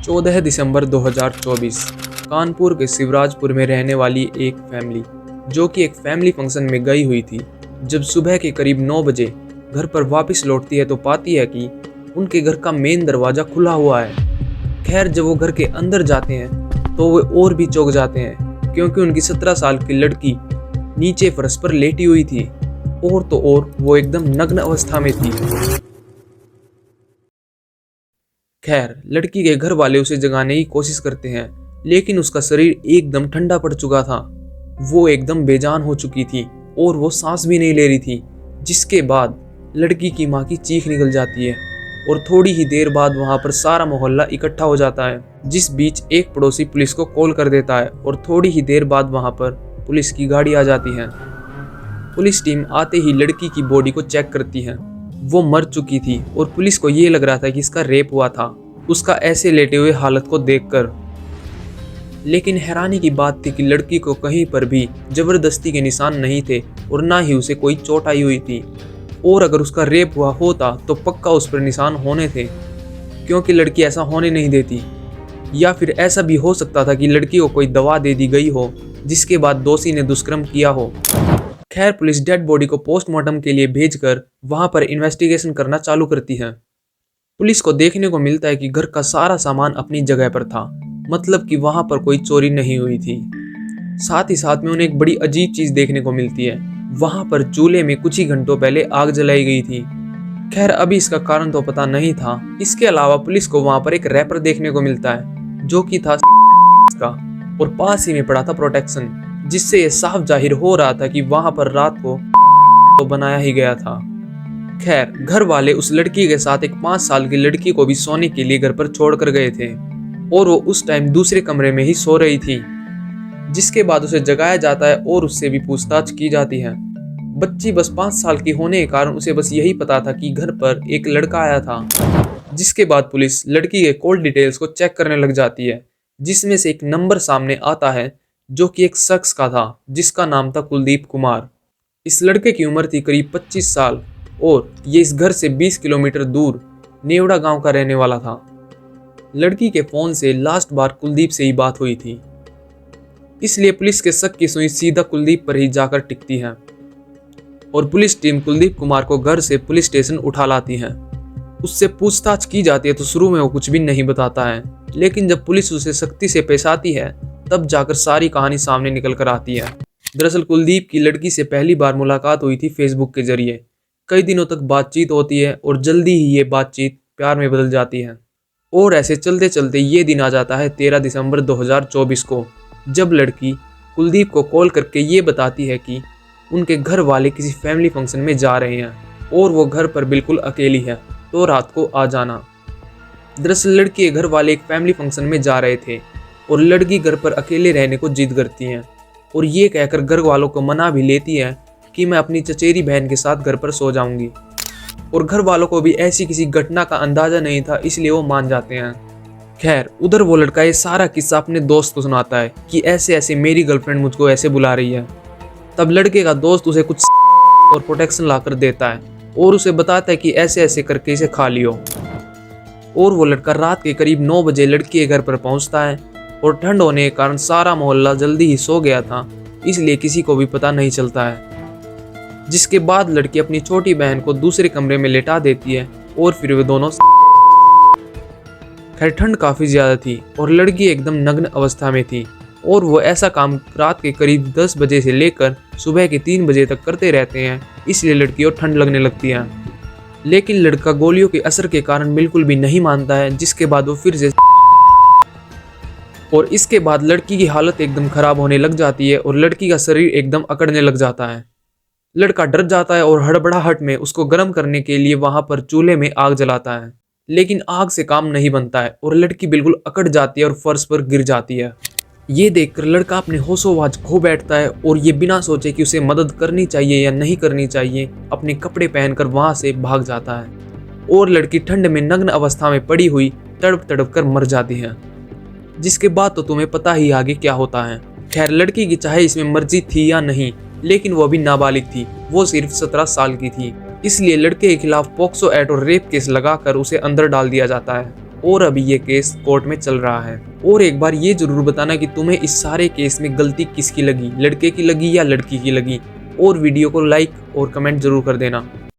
14 दिसंबर 2024 कानपुर के शिवराजपुर में रहने वाली एक फैमिली जो कि एक फैमिली फंक्शन में गई हुई थी। जब सुबह के करीब 9 बजे घर पर वापस लौटती है तो पाती है कि उनके घर का मेन दरवाज़ा खुला हुआ है। खैर, जब वो घर के अंदर जाते हैं तो वे और भी चौंक जाते हैं क्योंकि उनकी 17 साल की लड़की नीचे फर्श पर लेटी हुई थी और तो और वो एकदम नग्न अवस्था में थी। खैर, लड़की के घर वाले उसे जगाने की कोशिश करते हैं लेकिन उसका शरीर एकदम ठंडा पड़ चुका था। वो एकदम बेजान हो चुकी थी और वो सांस भी नहीं ले रही थी। जिसके बाद लड़की की माँ की चीख निकल जाती है और थोड़ी ही देर बाद वहां पर सारा मोहल्ला इकट्ठा हो जाता है। जिस बीच एक पड़ोसी पुलिस को कॉल कर देता है और थोड़ी ही देर बाद वहां पर पुलिस की गाड़ी आ जाती है। पुलिस टीम आते ही लड़की की बॉडी को चेक करती है। वो मर चुकी थी और पुलिस को ये लग रहा था कि इसका रेप हुआ था उसका ऐसे लेटे हुए हालत को देखकर। लेकिन हैरानी की बात थी कि लड़की को कहीं पर भी जबरदस्ती के निशान नहीं थे और ना ही उसे कोई चोट आई हुई थी। और अगर उसका रेप हुआ होता तो पक्का उस पर निशान होने थे क्योंकि लड़की ऐसा होने नहीं देती। या फिर ऐसा भी हो सकता था कि लड़की को कोई दवा दे दी गई हो जिसके बाद दोषी ने दुष्कर्म किया हो। खैर, पुलिस डेड बॉडी को पोस्टमार्टम के लिए भेजकर वहां पर इन्वेस्टिगेशन करना चालू करती है। पुलिस को देखने को मिलता है कि घर का सारा सामान अपनी जगह पर था, मतलब कि वहां पर कोई चोरी नहीं हुई थी। साथ ही साथ में उन्हें एक बड़ी अजीब चीज देखने को मिलती है। वहां पर चूल्हे में कुछ ही घंटों पहले आग जलाई गई थी। खैर, अभी इसका कारण तो पता नहीं था। इसके अलावा पुलिस को वहां पर एक रैपर देखने को मिलता है जो कि था का और पास ही में पड़ा था प्रोटेक्शन, जिससे ये साफ जाहिर हो रहा था कि वहां पर रात को तो बनाया ही गया था। खैर, घर वाले उस लड़की के साथ एक 5 साल की लड़की को भी सोने के लिए घर पर छोड़कर गए थे और वो उस टाइम दूसरे कमरे में ही सो रही थी। जिसके बाद उसे जगाया जाता है और उससे भी पूछताछ की जाती है। बच्ची बस 5 साल की होने के कारण उसे बस यही पता था कि घर पर एक लड़का आया था। जिसके बाद पुलिस लड़की के कॉल डिटेल्स को चेक करने लग जाती है, जिसमें से एक नंबर सामने आता है जो कि एक शख्स का था जिसका नाम था कुलदीप कुमार। इस लड़के की उम्र थी करीब 25 साल और ये इस घर से 20 किलोमीटर दूर नेवड़ा गांव का रहने वाला था। लड़की के फोन से लास्ट बार कुलदीप से ही बात हुई थी, इसलिए पुलिस के शक की सुई सीधा कुलदीप पर ही जाकर टिकती है और पुलिस टीम कुलदीप कुमार को घर से पुलिस स्टेशन उठा लाती है। उससे पूछताछ की जाती है तो शुरू में वो कुछ भी नहीं बताता है, लेकिन जब पुलिस उसे सख्ती से पेश आती है तब जाकर सारी कहानी सामने निकल कर आती है। दरअसल कुलदीप की लड़की से पहली बार मुलाकात हुई थी फेसबुक के जरिए। कई दिनों तक बातचीत होती है और जल्दी ही ये बातचीत प्यार में बदल जाती है। और ऐसे चलते चलते ये दिन आ जाता है 13 दिसंबर 2024 को, जब लड़की कुलदीप को कॉल करके ये बताती है कि उनके घर वाले किसी फैमिली फंक्शन में जा रहे हैं और वो घर पर बिल्कुल अकेली है, तो रात को आ जाना। दरअसल लड़की के घर वाले एक फैमिली फंक्शन में जा रहे थे और लड़की घर पर अकेले रहने को जिद करती है और ये कहकर घर वालों को मना भी लेती है कि मैं अपनी चचेरी बहन के साथ घर पर सो जाऊंगी। और घर वालों को भी ऐसी किसी घटना का अंदाजा नहीं था, इसलिए वो मान जाते हैं। खैर, उधर वो लड़का ये सारा किस्सा अपने दोस्त को सुनाता है कि ऐसे ऐसे मेरी गर्लफ्रेंड मुझको ऐसे बुला रही है। तब लड़के का दोस्त उसे कुछ और प्रोटेक्शन लाकर देता है और उसे बताता है कि ऐसे ऐसे करके इसे खा लियो। और वो लड़का रात के करीब 9 बजे लड़की के घर पर पहुंचता है और ठंड होने के कारण सारा मोहल्ला जल्दी ही सो गया था, इसलिए किसी को भी पता नहीं चलता है। जिसके बाद लड़की अपनी छोटी बहन को दूसरे कमरे में लेटा देती है और फिर वे दोनों। खैर, ठंड काफी ज्यादा थी और लड़की एकदम नग्न अवस्था में थी और वो ऐसा काम रात के करीब 10 बजे से लेकर सुबह के 3 बजे तक करते रहते हैं, इसलिए लड़की को ठंड लगने लगती है। लेकिन लड़का गोलियों के असर के कारण बिल्कुल भी नहीं मानता है, जिसके बाद वो फिर से और इसके बाद लड़की की हालत एकदम खराब होने लग जाती है और लड़की का शरीर एकदम अकड़ने लग जाता है। लड़का डर जाता है और हड़बड़ाहट में उसको गर्म करने के लिए वहां पर चूल्हे में आग जलाता है, लेकिन आग से काम नहीं बनता है और लड़की बिल्कुल अकड़ जाती है और फर्श पर गिर जाती है। ये देखकर लड़का अपने होशोवाज खो बैठता है और ये बिना सोचे कि उसे मदद करनी चाहिए या नहीं करनी चाहिए अपने कपड़े पहनकर वहां से भाग जाता है और लड़की ठंड में नग्न अवस्था में पड़ी हुई तड़प तड़प कर मर जाती है। जिसके बाद तो तुम्हें पता ही आगे क्या होता है। खैर, लड़की की चाहे इसमें मर्जी थी या नहीं, लेकिन वो अभी नाबालिग थी, वो सिर्फ 17 साल की थी, इसलिए लड़के के खिलाफ पॉक्सो एक्ट और रेप केस लगाकर उसे अंदर डाल दिया जाता है। और अभी ये केस कोर्ट में चल रहा है। और एक बार ये जरूर बताना कि तुम्हें इस सारे केस में गलती किसकी लगी, लड़के की लगी या लड़की की लगी। और वीडियो को लाइक और कमेंट जरूर कर देना।